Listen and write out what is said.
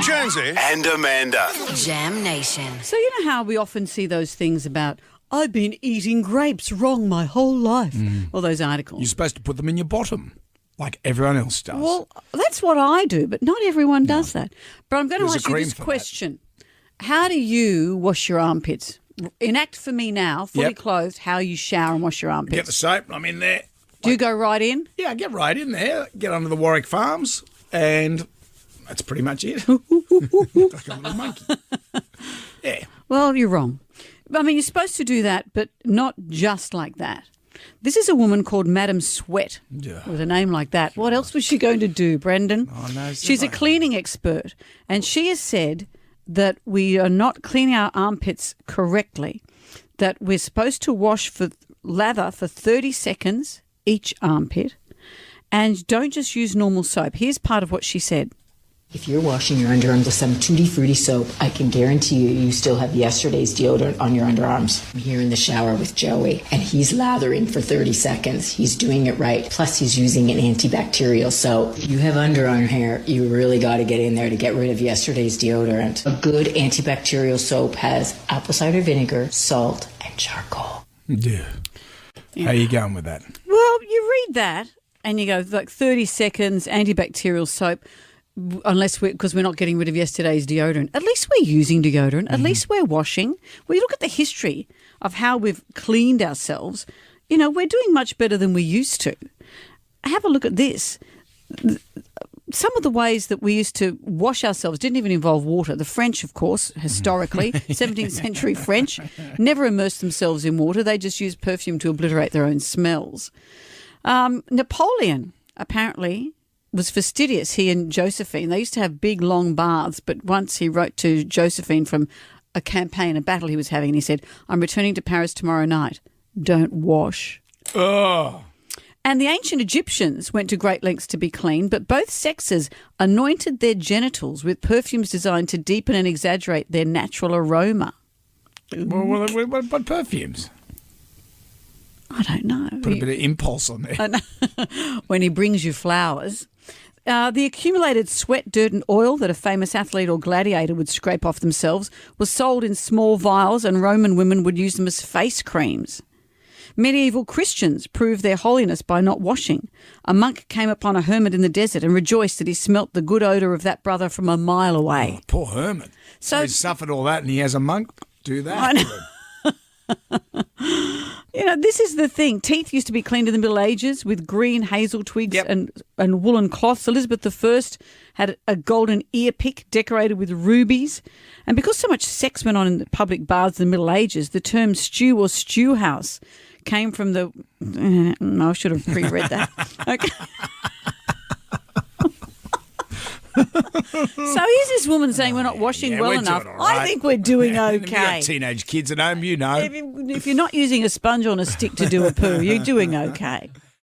Jonesy and Amanda. Jam Nation. So you know how we often see those things about, I've been eating grapes wrong my whole life, all those articles. You're supposed to put them in your bottom, like everyone else does. Well, that's what I do, but not everyone does that. But I'm going to There's a ask you cream this for question. How do you wash your armpits? Enact for me now, fully Yep. clothed, how you shower and wash your armpits. Get the soap, I'm in there. Do you go right in? Yeah, get right in there, get under the Warwick Farms, and that's pretty much it. Like a little monkey. Yeah. Well, you're wrong. I mean, you're supposed to do that, but not just like that. This is a woman called Madam Sweat Yeah. with a name like that. What else was she going to do, Brendan? Oh, no, She's a cleaning expert, and she has said that we are not cleaning our armpits correctly, that we're supposed to lather for 30 seconds each armpit, and don't just use normal soap. Here's part of what she said. If you're washing your underarms with some tutti frutti soap, I can guarantee you still have yesterday's deodorant on your underarms. I'm here in the shower with Joey, and he's lathering for 30 seconds. He's doing it right. Plus, he's using an antibacterial soap. You have underarm hair, you really got to get in there to get rid of yesterday's deodorant. A good antibacterial soap has apple cider vinegar, salt, and charcoal. Yeah. How you going with that? Well, you read that, and you go, like 30 seconds, antibacterial soap. Because we're not getting rid of yesterday's deodorant. At least we're using deodorant. At least we're washing. When you look at the history of how we've cleaned ourselves, you know, we're doing much better than we used to. Have a look at this. Some of the ways that we used to wash ourselves didn't even involve water. The French, of course, historically, 17th century French, never immersed themselves in water. They just used perfume to obliterate their own smells. Napoleon, apparently, was fastidious, he and Josephine. They used to have big, long baths, but once he wrote to Josephine from a campaign, a battle he was having, and he said, I'm returning to Paris tomorrow night. Don't wash. Oh. And the ancient Egyptians went to great lengths to be clean, but both sexes anointed their genitals with perfumes designed to deepen and exaggerate their natural aroma. Well, what perfumes? I don't know. Put a bit of impulse on there. When he brings you flowers. The accumulated sweat, dirt and oil that a famous athlete or gladiator would scrape off themselves was sold in small vials, and Roman women would use them as face creams. Medieval Christians proved their holiness by not washing. A monk came upon a hermit in the desert and rejoiced that he smelt the good odour of that brother from a mile away. Oh, poor hermit. So he's suffered all that and he has a monk do that. I know. You know, this is the thing. Teeth used to be cleaned in the Middle Ages with green hazel twigs and woolen cloths. Elizabeth I had a golden ear pick decorated with rubies. And because so much sex went on in the public baths in the Middle Ages, the term stew or stew house came from the... I should have pre-read that. Okay. So here's this woman saying we're not washing well enough. I think we're doing okay. If you've got teenage kids at home, you know. If you're not using a sponge on a stick to do a poo, you're doing okay.